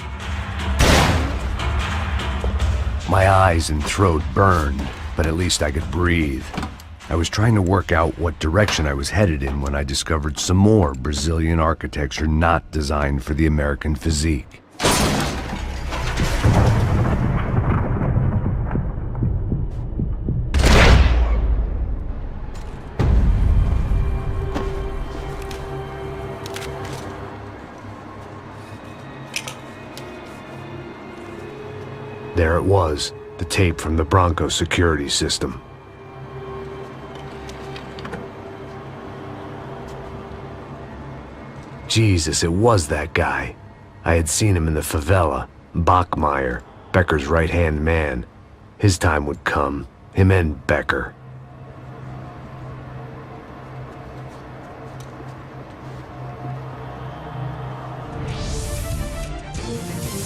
My eyes and throat burned, but at least I could breathe. I was trying to work out what direction I was headed in when I discovered some more Brazilian architecture not designed for the American physique. There it was, the tape from the Branco security system. Jesus, it was that guy. I had seen him in the favela. Bachmeyer, Becker's right-hand man. His time would come. Him and Becker.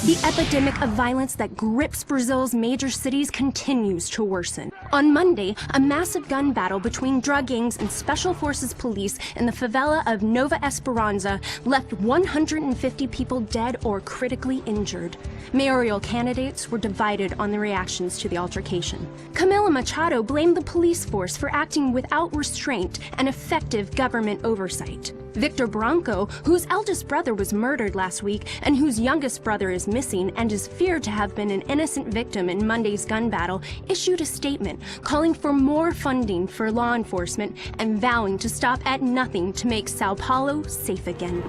The epidemic of violence that grips Brazil's major cities continues to worsen. On Monday, a massive gun battle between drug gangs and special forces police in the favela of Nova Esperança left 150 people dead or critically injured. Mayoral candidates were divided on the reactions to the altercation. Camila Machado blamed the police force for acting without restraint and effective government oversight. Victor Branco, whose eldest brother was murdered last week and whose youngest brother is missing and is feared to have been an innocent victim in Monday's gun battle, issued a statement calling for more funding for law enforcement and vowing to stop at nothing to make São Paulo safe again.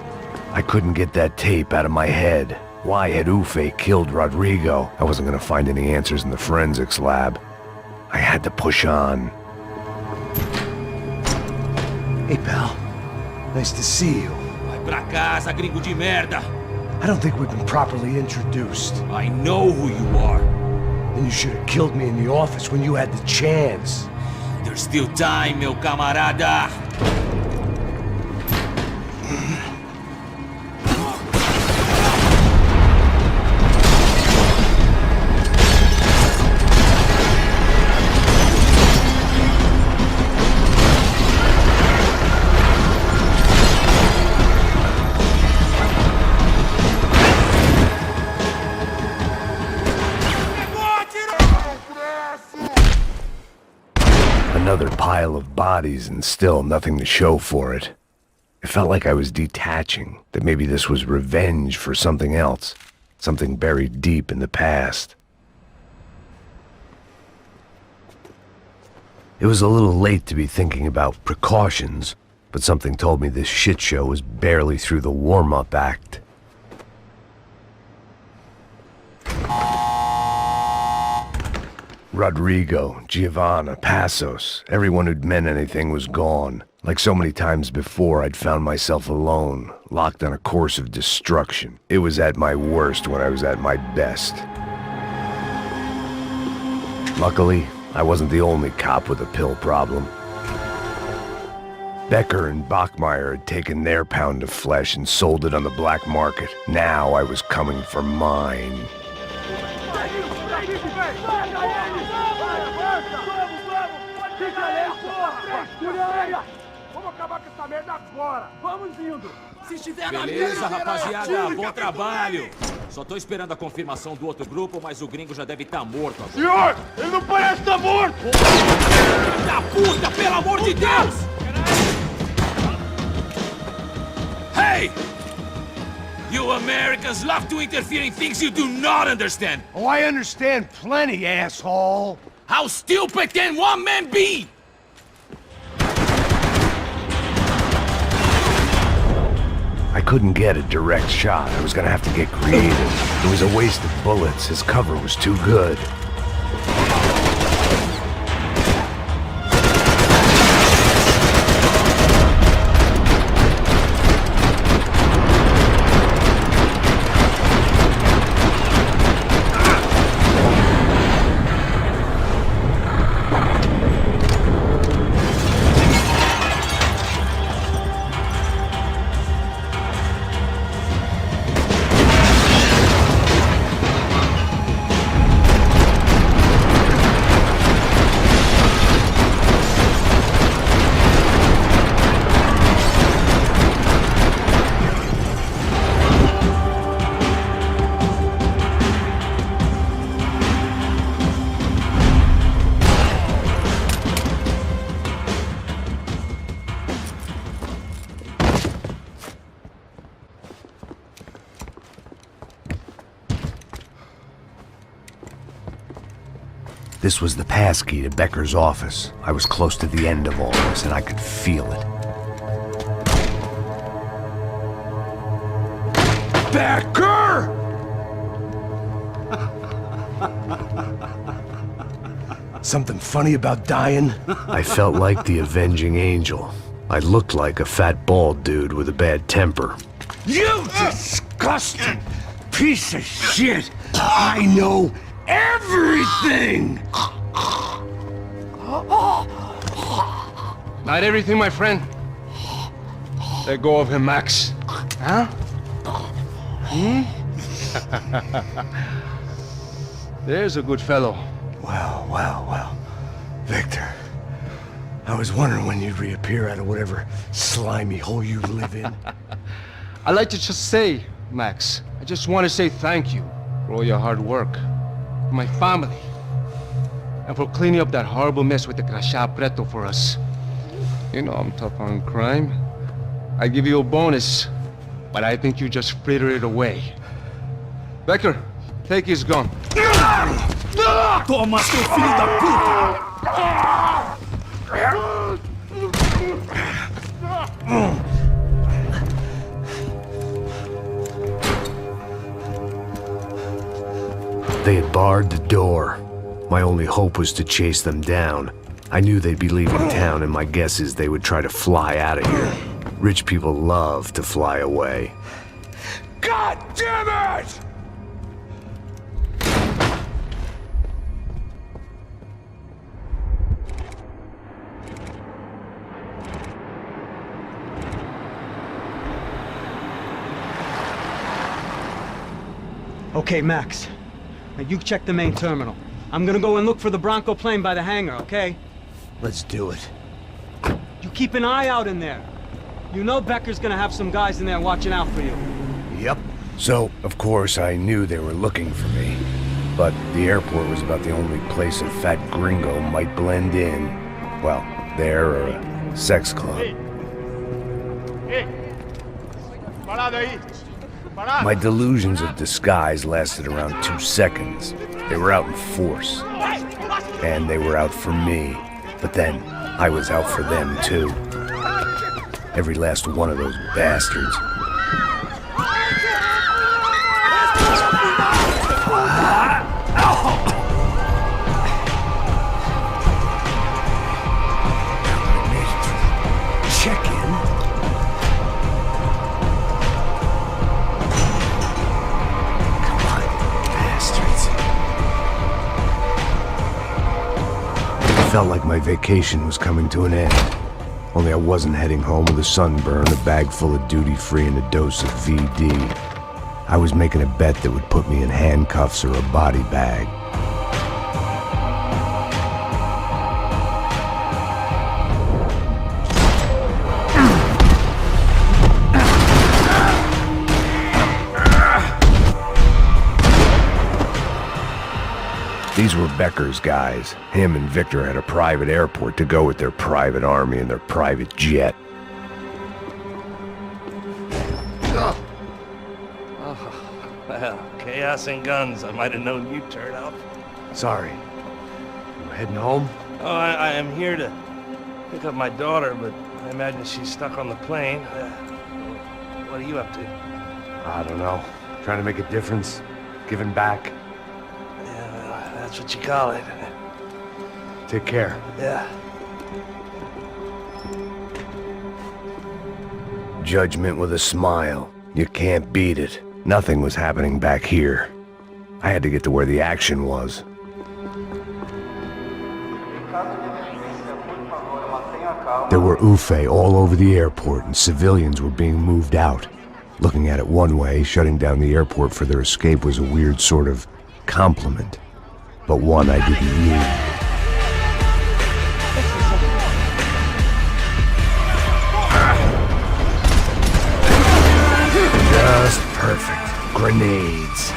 I couldn't get that tape out of my head. Why had Ufe killed Rodrigo? I wasn't gonna find any answers in the forensics lab. I had to push on. Hey, pal. Nice to see you. Vai pra casa, gringo de merda! I don't think we've been properly introduced. I know who you are. Then you should have killed me in the office when you had the chance. There's still time, meu camarada! Another pile of bodies and still nothing to show for it. It felt like I was detaching, that maybe this was revenge for something else, something buried deep in the past. It was a little late to be thinking about precautions, but something told me this shit show was barely through the warm-up act. Rodrigo, Giovanna, Passos, everyone who'd meant anything was gone. Like so many times before, I'd found myself alone, locked on a course of destruction. It was at my worst when I was at my best. Luckily, I wasn't the only cop with a pill problem. Becker and Bachmeyer had taken their pound of flesh and sold it on the black market. Now I was coming for mine. Beleza, rapaziada, bom trabalho. Só tô esperando a confirmação do outro grupo, mas o gringo já deve estar morto agora. Senhor, ele não parece estar morto! Da puta, pelo amor de Deus! Hey! You Americans love to interfere in things you do not understand. Oh, I understand plenty, asshole. How stupid can one man be? I couldn't get a direct shot. I was gonna have to get creative. It was a waste of bullets. His cover was too good. This was the passkey to Becker's office. I was close to the end of all this, and I could feel it. Becker! Something funny about dying? I felt like the avenging angel. I looked like a fat bald dude with a bad temper. You disgusting piece of shit! I know everything! Not everything, my friend. Let go of him, Max. Huh? There's a good fellow. Well. Victor, I was wondering when you'd reappear out of whatever slimy hole you live in. I'd like to just say, Max, I just want to say thank you for all your hard work, for my family, and for cleaning up that horrible mess with the crachá preto for us. You know I'm tough on crime. I give you a bonus, but I think you just frittered it away. Becker, take his gun. Toma, seu filho da puta! They had barred the door. My only hope was to chase them down. I knew they'd be leaving town, and my guess is they would try to fly out of here. Rich people love to fly away. God damn it! Okay, Max. Now you check the main terminal. I'm gonna go and look for the Bronco plane by the hangar, okay? Let's do it. You keep an eye out in there. You know Becker's gonna have some guys in there watching out for you. Yep. So, of course, I knew they were looking for me. But the airport was about the only place a fat gringo might blend in. Well, there or a sex club. My delusions of disguise lasted around 2 seconds. They were out in force. And they were out for me. But then, I was out for them too. Every last one of those bastards. Check in. Come on, bastards. It felt like my vacation was coming to an end. Only I wasn't heading home with a sunburn, a bag full of duty-free, and a dose of VD. I was making a bet that would put me in handcuffs or a body bag. These were Becker's guys. Him and Victor had a private airport to go with their private army and their private jet. Well, chaos and guns. I might have known you'd turn up. Sorry. You heading home? Oh, I am here to pick up my daughter, but I imagine she's stuck on the plane. What are you up to? I don't know. Trying to make a difference. Giving back. That's what you call it. Take care. Yeah. Judgment with a smile. You can't beat it. Nothing was happening back here. I had to get to where the action was. There were UFE all over the airport, and civilians were being moved out. Looking at it one way, shutting down the airport for their escape was a weird sort of compliment. But one I didn't need. Just perfect. Grenades.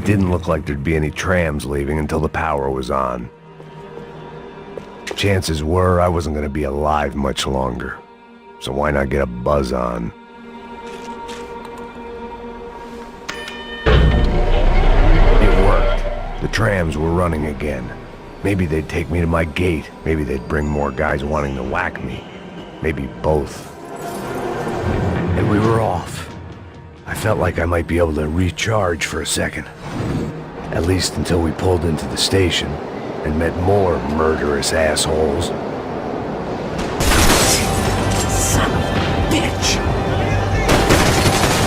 It didn't look like there'd be any trams leaving until the power was on. Chances were I wasn't going to be alive much longer, so why not get a buzz on? It worked. The trams were running again. Maybe they'd take me to my gate. Maybe they'd bring more guys wanting to whack me. Maybe both. And we were off. I felt like I might be able to recharge for a second. At least until we pulled into the station and met more murderous assholes. Son of a bitch!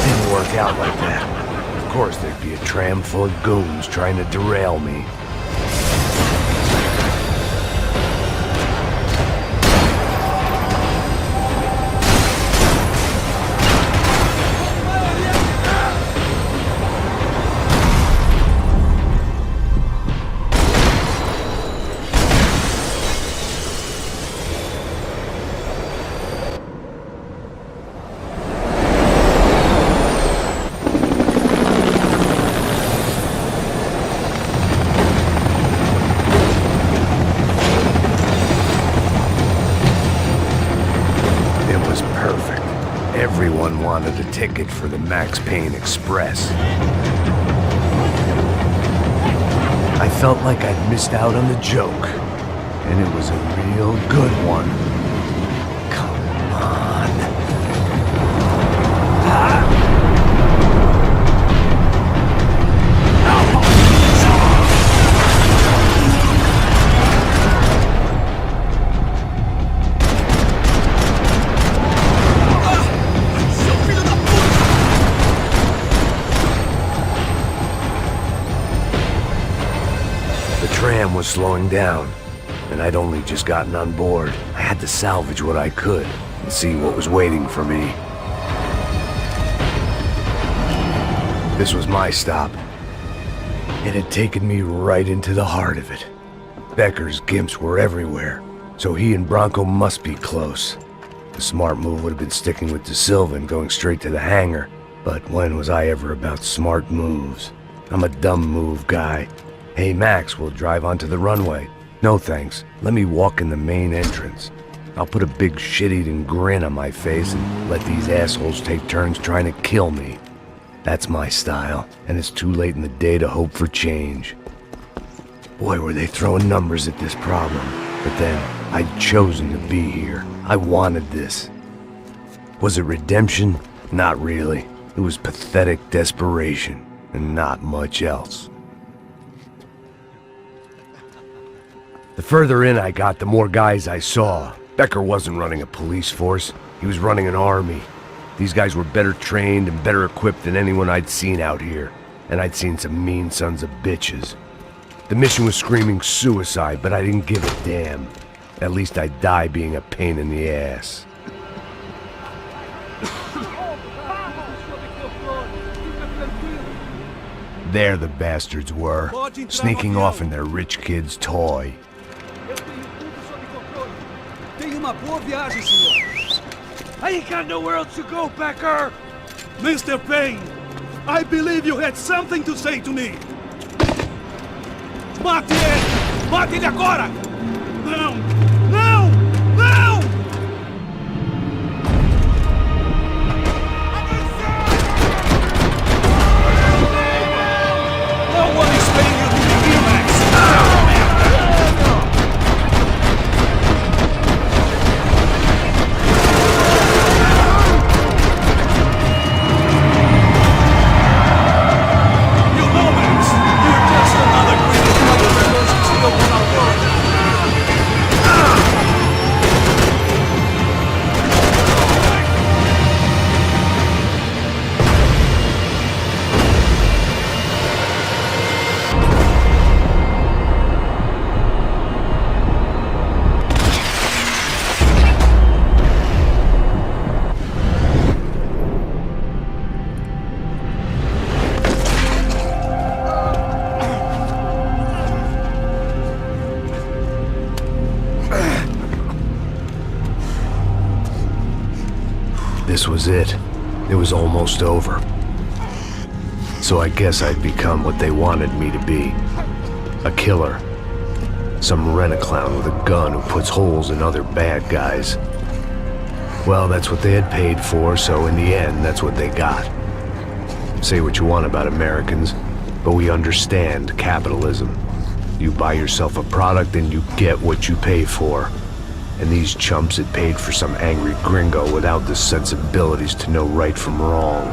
Didn't work out like that. Of course there'd be a tram full of goons trying to derail me. Everyone wanted a ticket for the Max Payne Express. I felt like I'd missed out on the joke, and it was a real good one. Come on. The tram was slowing down, and I'd only just gotten on board. I had to salvage what I could and see what was waiting for me. This was my stop. It had taken me right into the heart of it. Becker's gimps were everywhere, so he and Branco must be close. The smart move would have been sticking with De Silva and going straight to the hangar, but when was I ever about smart moves? I'm a dumb move guy. Hey Max, we'll drive onto the runway. No thanks, let me walk in the main entrance. I'll put a big shit-eating grin on my face and let these assholes take turns trying to kill me. That's my style, and it's too late in the day to hope for change. Boy, were they throwing numbers at this problem. But then, I'd chosen to be here. I wanted this. Was it redemption? Not really. It was pathetic desperation, and not much else. The further in I got, the more guys I saw. Becker wasn't running a police force. He was running an army. These guys were better trained and better equipped than anyone I'd seen out here. And I'd seen some mean sons of bitches. The mission was screaming suicide, but I didn't give a damn. At least I'd die being a pain in the ass. There the bastards were, sneaking off in their rich kid's toy. I ain't got nowhere else to go, Becker! Mr. Payne, I believe you had something to say to me! Mate ele! Mate ele agora! Não! Não! Não! No one is paying you to be here, Max! This was it. It was almost over. So I guess I'd become what they wanted me to be. A killer. Some rent-a-clown with a gun who puts holes in other bad guys. Well, that's what they had paid for, so in the end, that's what they got. Say what you want about Americans, but we understand capitalism. You buy yourself a product and you get what you pay for. And these chumps had paid for some angry gringo without the sensibilities to know right from wrong.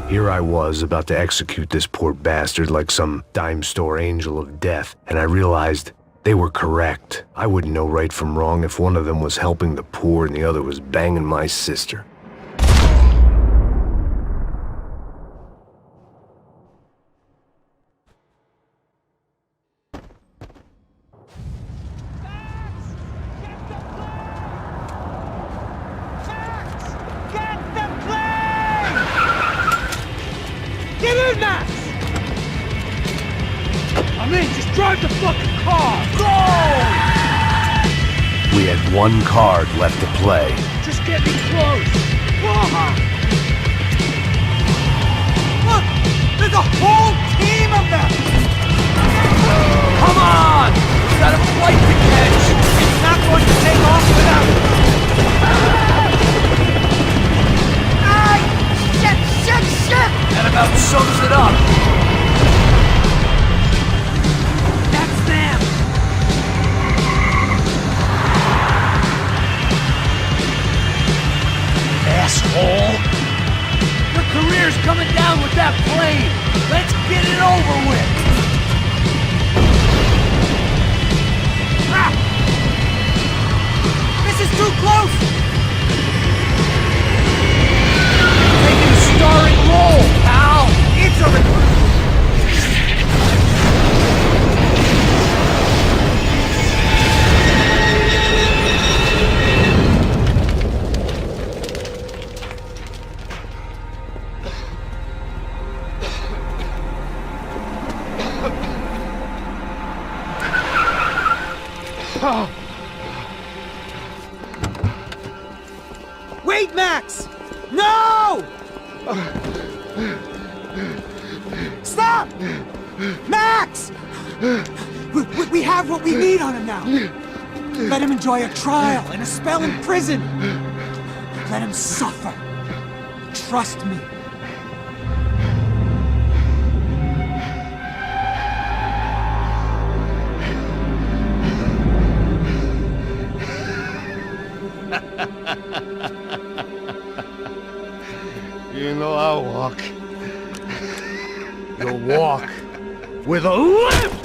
Here I was, about to execute this poor bastard like some dime store angel of death, and I realized they were correct. I wouldn't know right from wrong if one of them was helping the poor and the other was banging my sister. Get in, Max! I'm in, just drive the fucking car! Go! We had one card left to play. Just get me close! Come on! Look! There's a whole team of them! Come on! We got a flight to catch! It's not going to take off without... Shit! That about sums it up. That's them. Asshole. Your career's coming down with that plane. Let's get it over with. Ah! This is too close. Taking a starring role, pal! It's a recruit! Wait, Max! No! Stop! Max! We have what we need on him now. Let him enjoy a trial and a spell in prison. Let him suffer. Trust me. You know I'll walk. You'll walk with a limp!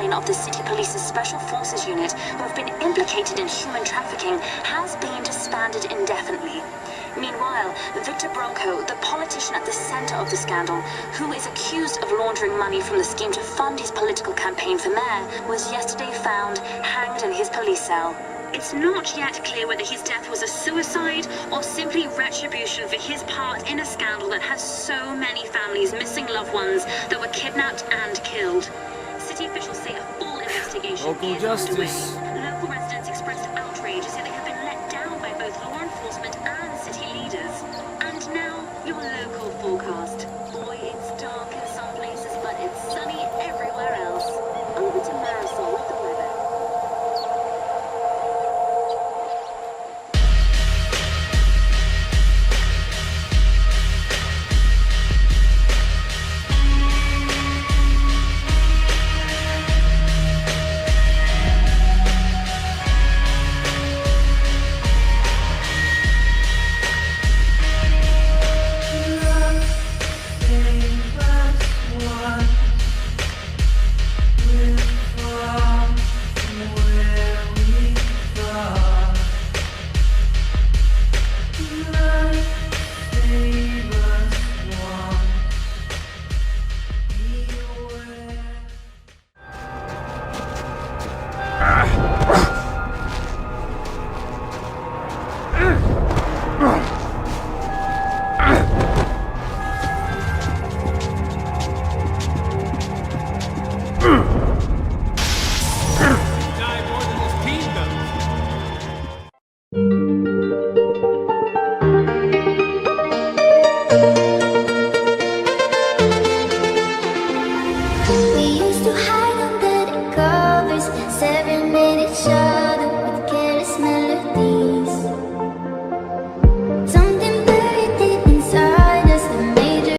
Of the City Police's Special Forces Unit, who have been implicated in human trafficking, has been disbanded indefinitely. Meanwhile, Victor Branco, the politician at the center of the scandal, who is accused of laundering money from the scheme to fund his political campaign for mayor, was yesterday found hanged in his police cell. It's not yet clear whether his death was a suicide or simply retribution for his part in a scandal that has so many families missing loved ones that were kidnapped and killed. City officials say a full investigation is underway.